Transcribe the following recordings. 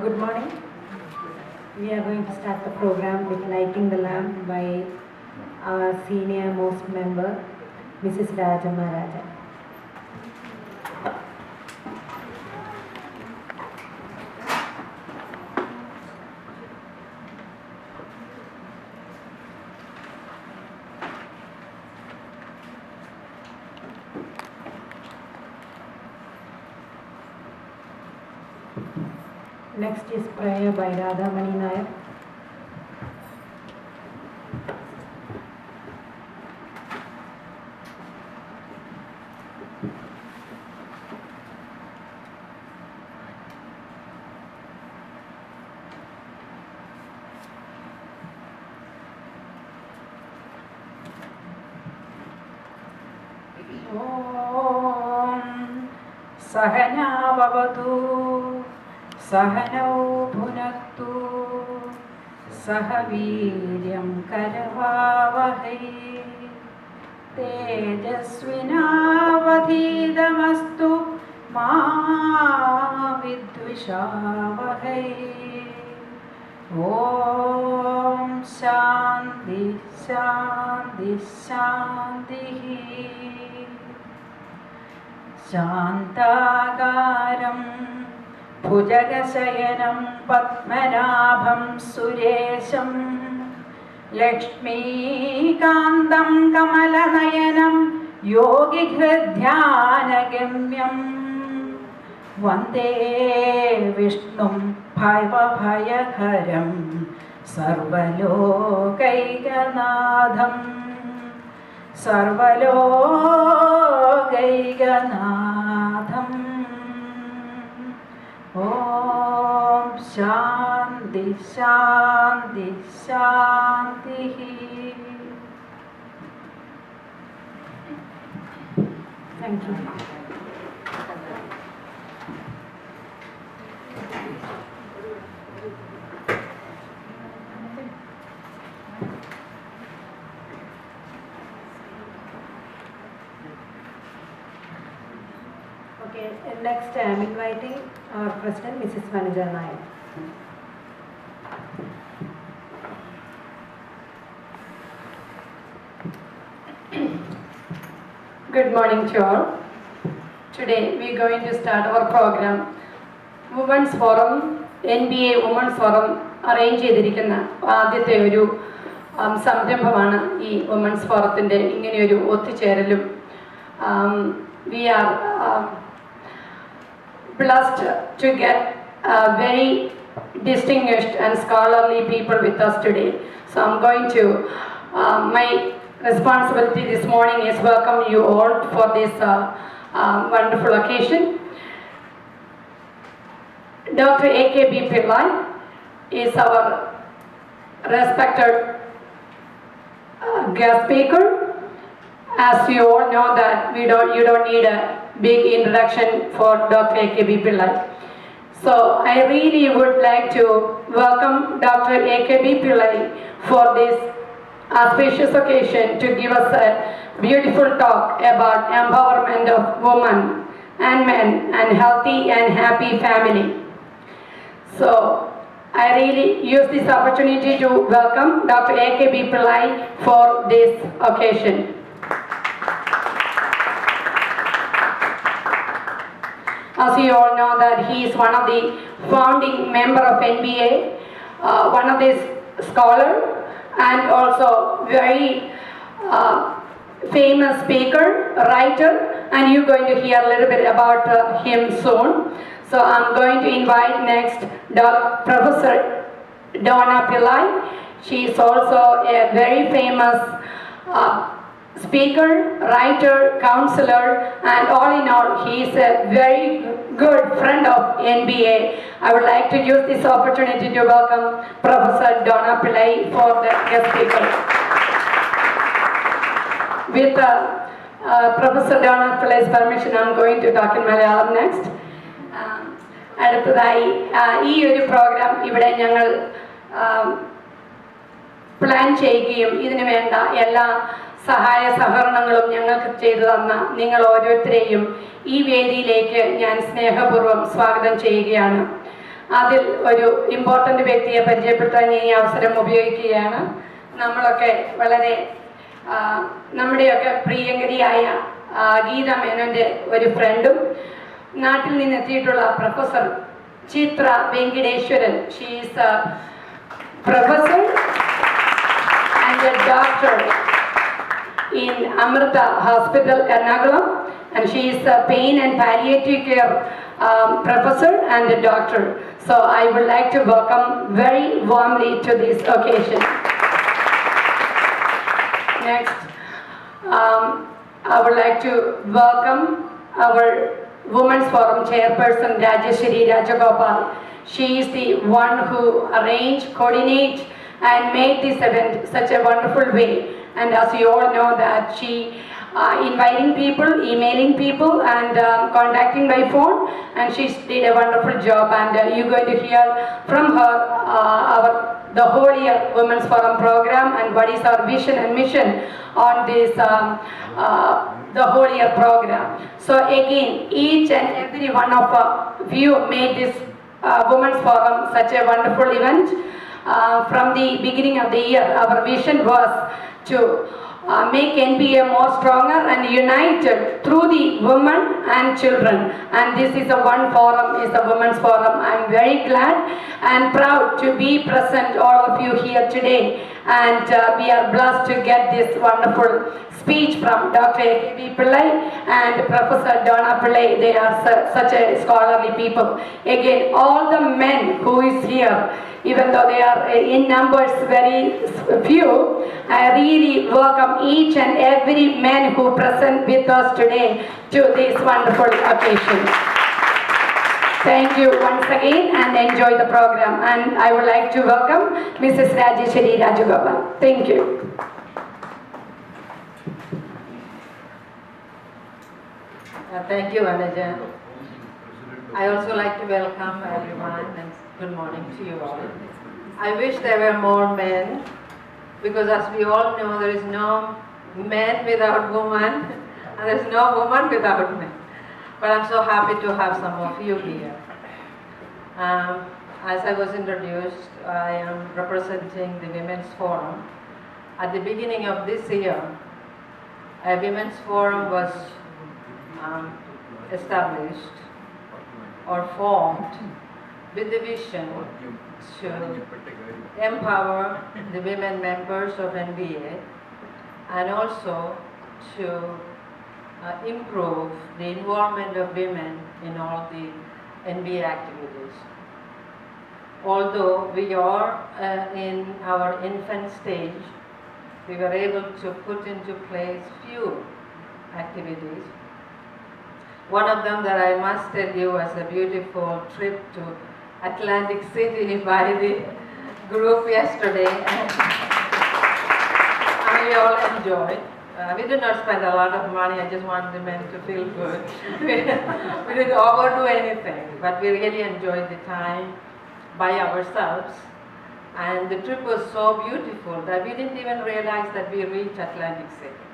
Good morning. We are going to start the program with lighting the lamp by our senior most member, Mrs. Rajamma Raja. Next is prayer by Radha Mani Nayak. Om Sahana Bhavatu Sahanau Bhunaktu Sahaviryam Karavavahai Tejasvinavadhidamastu Ma Vidvishavahai. Om Shanti Shanti Shanti. Shantagaram Bhujagasayanam Padmanabham Suresham Lakshmikandam Kamalanayanam Yogihridhyanagamyam Vande Vishnum Bhavabhayakaram Sarvalokaiganadham Sarvalokaiganadham. Om Shanti Shanti Shanti. Thank you. Okay, and next I am inviting our President, Mrs. Vanaja Nayak. Good morning to all. Today we are going to start our program. Women's Forum, NBA Women's Forum arrange ചെയ്തിരിക്കുന്ന ആദ്യത്തെ ഒരു സംരംഭമാണ് ഈ women's ഫോറത്തിൻ്റെ ഇങ്ങനെയൊരു ഒത്തുചേരലും. We are blessed to get very distinguished and scholarly people with us today. So I'm going to, my responsibility this morning is welcome you all for this wonderful occasion. Dr. A.K.B. Pillai is our respected guest speaker. As you all know that you don't need a big introduction for Dr. A.K.B. Pillai. So I really would like to welcome Dr. A.K.B. Pillai for this auspicious occasion to give us a beautiful talk about empowerment of women and men and healthy and happy family. So I really use this opportunity to welcome Dr. A.K.B. Pillai for this occasion. As you all know that he is one of the founding member of NBA, one of the scholar and also very famous speaker, writer, and you're going to hear a little bit about him soon. So I'm going to invite next Professor Donna Pillai. She is also a very famous speaker, writer, counselor, and all in all, he is a very good friend of NBA. I would like to use this opportunity to welcome Professor Donna Pillai for the guest speaker. With Professor Donna Pillai's permission, I'm going to talk in Malayalam next. അടുത്തതായി ഈ ഒരു programme ഇവിടെ ഞങ്ങൾ plan ചെയ്യുകയും ഇതിനു വേണ്ട എല്ലാ സഹായ സഹകരണങ്ങളും ഞങ്ങൾക്ക് ചെയ്തു തന്ന നിങ്ങൾ ഓരോരുത്തരെയും ഈ വേദിയിലേക്ക് ഞാൻ സ്നേഹപൂർവ്വം സ്വാഗതം ചെയ്യുകയാണ്. അതിൽ ഒരു ഇമ്പോർട്ടൻ്റ് വ്യക്തിയെ പരിചയപ്പെടുത്താൻ ഈ അവസരം ഉപയോഗിക്കുകയാണ്. നമ്മളൊക്കെ വളരെ നമ്മുടെയൊക്കെ പ്രിയങ്കരിയായ ഗീത മേനോൻ്റെ ഒരു ഫ്രണ്ടും നാട്ടിൽ നിന്നെത്തിയിട്ടുള്ള professor Chitra Venkateswaran. She is a professor and a doctor in Amrita Hospital, Ernakulam, and she is a pain and palliative care professor and a doctor. So I would like to welcome very warmly to this occasion. Next, I would like to welcome our Women's Forum Chairperson Rajeshwari Rajagopal. She is the one who arranged, coordinated and made this event such a wonderful way. And as you all know that she inviting people, emailing people and contacting by phone, and she did a wonderful job, and you're going to hear from her the whole year Women's Forum program and what is our vision and mission on this the whole year program. So again, each and every one of you made this Women's Forum such a wonderful event. From the beginning of the year, our vision was to make NPA more stronger and united through the women and children, and this is a one forum, is the Women's Forum. I'm very glad and proud to be present all of you here today, and we are blessed to get this wonderful speech from Dr. A.K.B. Pillai and Professor Donna Pillai. They are such a scholarly people. Again, all the men who is here, even though they are in numbers very few, I really welcome each and every man who present with us today to this wonderful occasion. Thank you once again and enjoy the program. And I would like to welcome Mrs. Rajeshwari Rajagopal. Thank you. Thank you, Anuja. I also like to welcome everyone and good morning to you all. I wish there were more men, because as we all know, there is no man without woman and there is no woman without man. But I'm so happy to have some of you here. As I was introduced, I am representing the Women's Forum. At the beginning of this year, a Women's Forum was established or formed with the vision to empower the women members of NBA and also to improve the involvement of women in all the NBA activities. Although we are in our infant stage, we were able to put into place few activities. One of them that I must tell you was a beautiful trip to Atlantic City by the group yesterday, and we all enjoyed. We did not spend a lot of money, I just want the men to feel good. We didn't overdo anything, but we really enjoyed the time by ourselves. And the trip was so beautiful that we didn't even realize that we reached Atlantic City.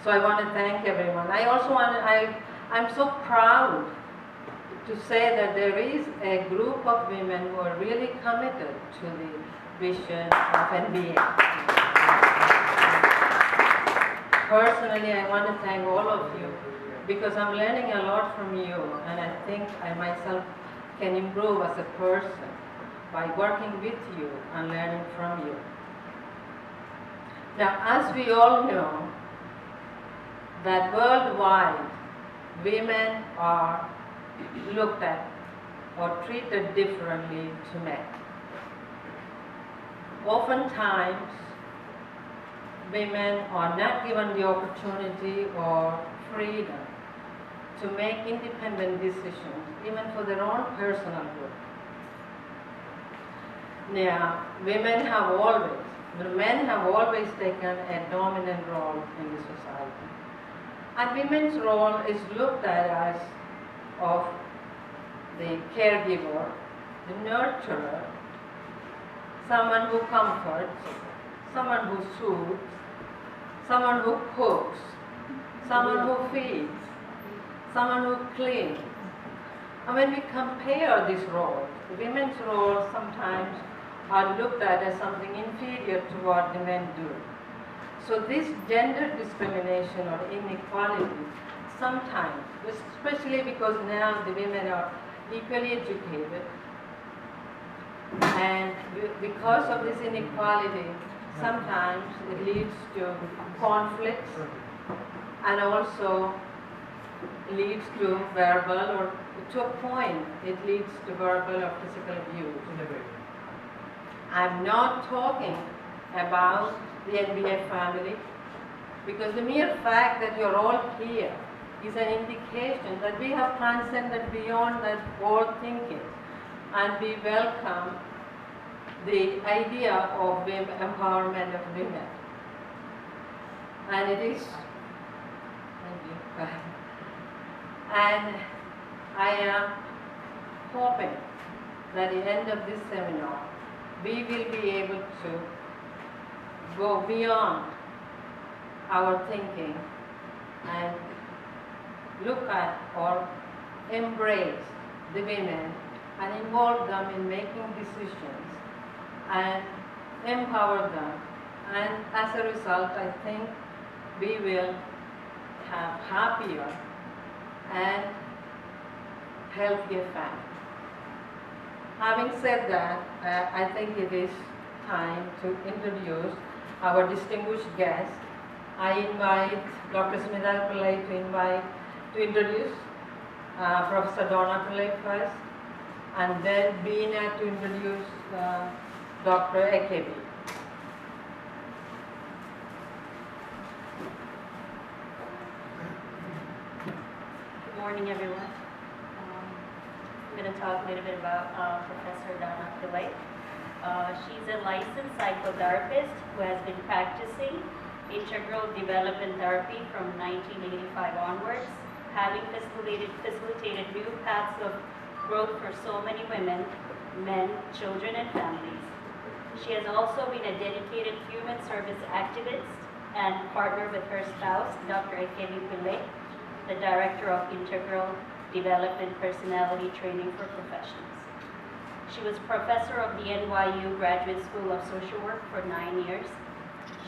So I want to thank everyone. I also I'm so proud to say that there is a group of women who are really committed to the vision of NBA. Personally, I want to thank all of you because I'm learning a lot from you, and I think I myself can improve as a person by working with you and learning from you. Now, as we all know, that worldwide, women are looked at or treated differently to men. Oftentimes, women are not given the opportunity or freedom to make independent decisions, even for their own personal good. Now, men have always taken a dominant role in the society. And women's role is looked at as of the caregiver, the nurturer, someone who comforts, someone who soothes, someone who cooks, someone who feeds, someone who cleans. And when we compare these roles, the women's roles sometimes are looked at as something inferior to what the men do. So this gender discrimination or inequality sometimes, especially because now the women are equally educated, and because of this inequality, sometimes it leads to conflicts and also leads to verbal, or to a point it leads to verbal or physical abuse. I'm not talking about the NBA family, because the mere fact that you're all here is an indication that we have transcended beyond that old thinking, and we welcome the idea of empowerment of women. And it is, thank you. And I am hoping that at the end of this seminar, we will be able to go beyond our thinking and look at or embrace the women and involve them in making decisions and empower them. And as a result, I think we will have happier and healthier families. Having said that, I think it is time to introduce our distinguished guest. I invite Dr. Smita Pillai to introduce Professor Donna Pillai first, and then Beena to introduce Dr. AKB. Good morning, everyone. I'm going to talk a little bit about Professor Donna Pillai. She's a licensed psychotherapist who has been practicing integral development therapy from 1985 onwards, having facilitated new paths of growth for so many women, men, children, and families. She has also been a dedicated human service activist and partner with her spouse, Dr. AKB Pillai, the Director of Integral Development Personality Training for Professionals. She was professor of the NYU Graduate School of Social Work for 9 years.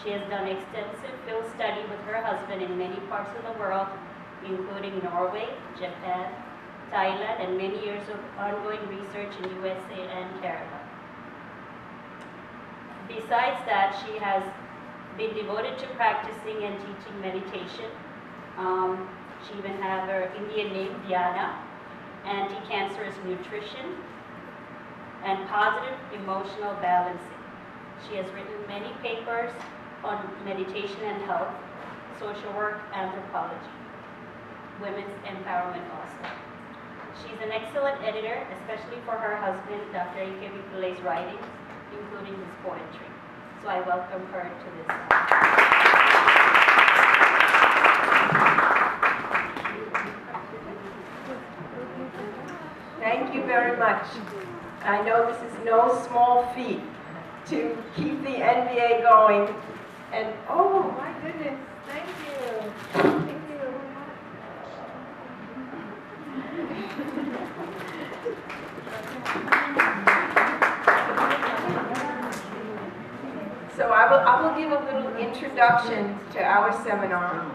She has done extensive field study with her husband in many parts of the world, including Norway, Japan, Thailand, and many years of ongoing research in USA and Canada. Besides that, she has been devoted to practicing and teaching meditation. She even has her Indian name, Dhyana, anti-cancerous nutrition, and positive emotional balancing. She has written many papers on meditation and health, social work, anthropology, women's empowerment also. She's an excellent editor, especially for her husband, Dr. AKB Pillai's writings, including his poetry. So I welcome her to this. Thank you very much. I know this is no small feat to keep the NBA going. And oh my goodness, thank you. Thank you. So I will give a little introduction to our seminar,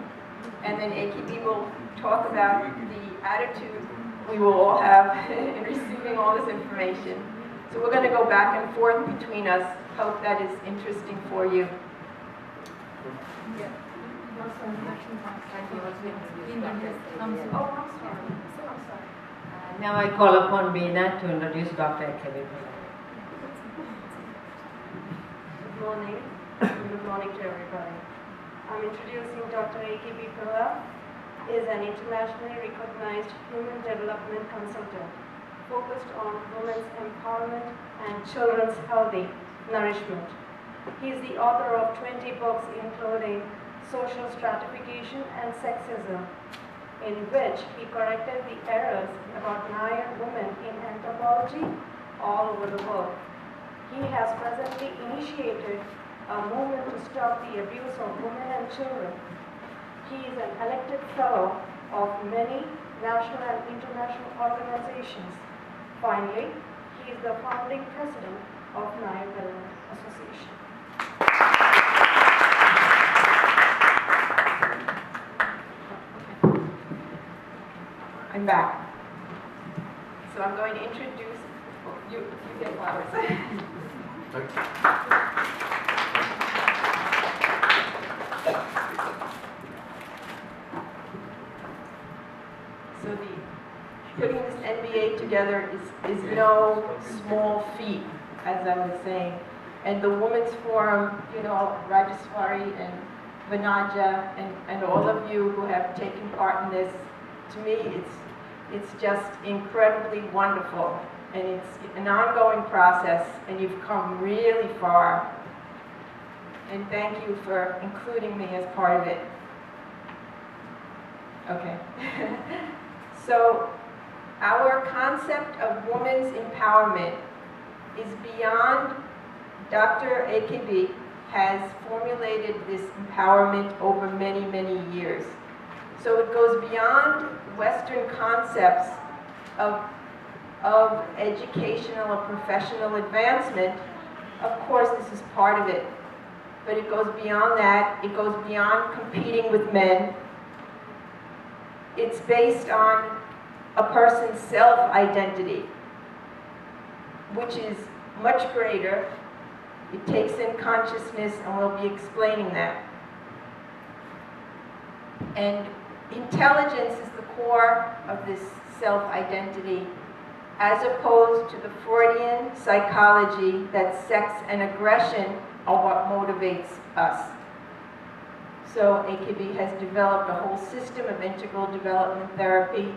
and then AKB will talk about the attitude we will all have in receiving all this information. So we're going to go back and forth between us. Hope that is interesting for you. Now I call upon Beena to introduce Dr. AKB Pillai. Good morning. Good morning to everybody. I'm introducing Dr. AKB Pillai. He is an internationally recognized human development consultant focused on women's empowerment and children's healthy nourishment. He is the author of 20 books including Social Stratification and Sexism, in which he corrected the errors about Nair women in anthropology all over the world. He has presently initiated a movement to stop the abuse of women and children. He is an elected fellow of many national and international organizations. Finally, He is the founding president of Nair Wellness Association. I'm back. So I'm going to introduce, you get flowers. So putting this NBA together is no small feat, as I was saying. And the Women's Forum, you know, Rajeshwari and Vanaja and all of you who have taken part in this, to me, it's just incredibly wonderful. And it's an ongoing process, and you've come really far. And thank you for including me as part of it. Okay. So, our concept of women's empowerment is beyond. Dr. AKB has formulated this empowerment over many, many years. So it goes beyond Western concepts of educational or professional advancement. Of course, this is part of it. But it goes beyond that. It goes beyond competing with men. It's based on a person's self-identity, which is much greater. It takes in consciousness, and we'll be explaining that. And intelligence is the core of this self-identity, as opposed to the Freudian psychology that sex and aggression are what motivates us. So AKB has developed a whole system of integral development therapy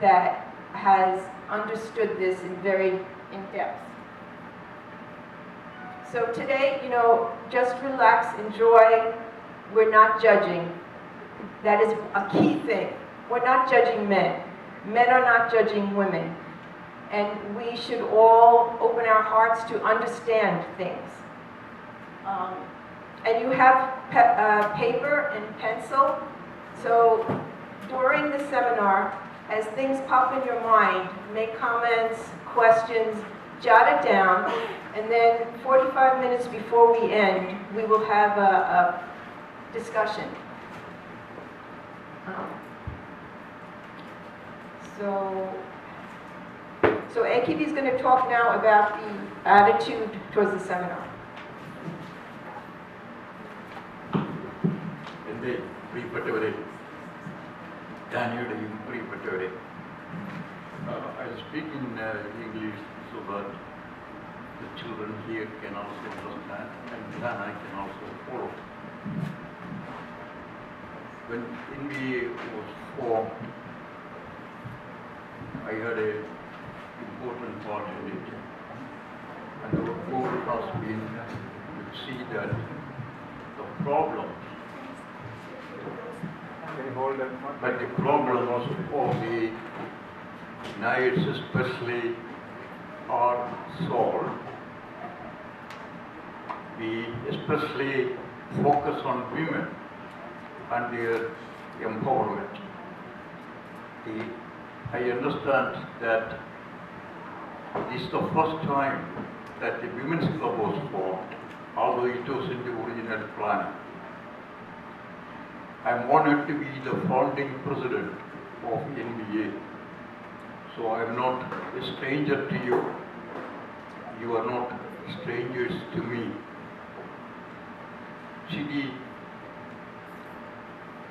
that has understood this in depth. So today, you know, just relax, enjoy. We're not judging. That is a key thing. We're not judging men. Men are not judging women. And we should all open our hearts to understand things. And you have paper and pencil. So during the seminar, as things pop in your mind, make comments, questions, jot it down, and then 45 minutes before we end, we will have a discussion. So AKB is going to talk now about the attitude towards the seminar. എൻ്റെ പ്രിയപ്പെട്ടവരെ, ഡാനിയുടെ പ്രിയപ്പെട്ടവരെ, I speak in English so that the children here can also understand and Dana can also follow. When NBA was formed, I had an important part in it, and our goal has been to see that the problems, but the problems of the Nairs especially are solved. We especially focus on women and their empowerment. I understand that this is the first time that the Women's Club was formed, although it was in the original plan. I am honored to be the founding president of NBA. So I am not a stranger to you. You are not strangers to me. See,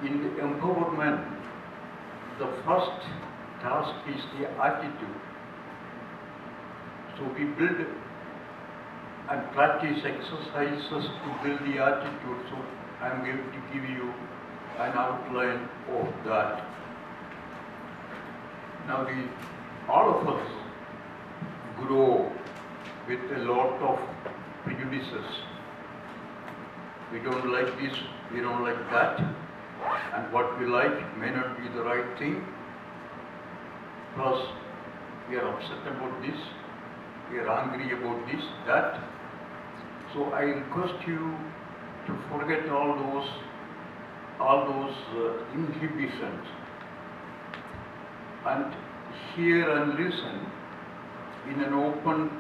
in the empowerment, the first task is the attitude. So we build and practice exercises to build the attitude. So I am going to give you an outline of that. Now all of us grow with a lot of prejudices. We don't like this, we don't like that, and what we like may not be the right thing. Plus, we are upset about this, we are angry about this, that. So I request you to forget all those inhibitions and hear and listen in an open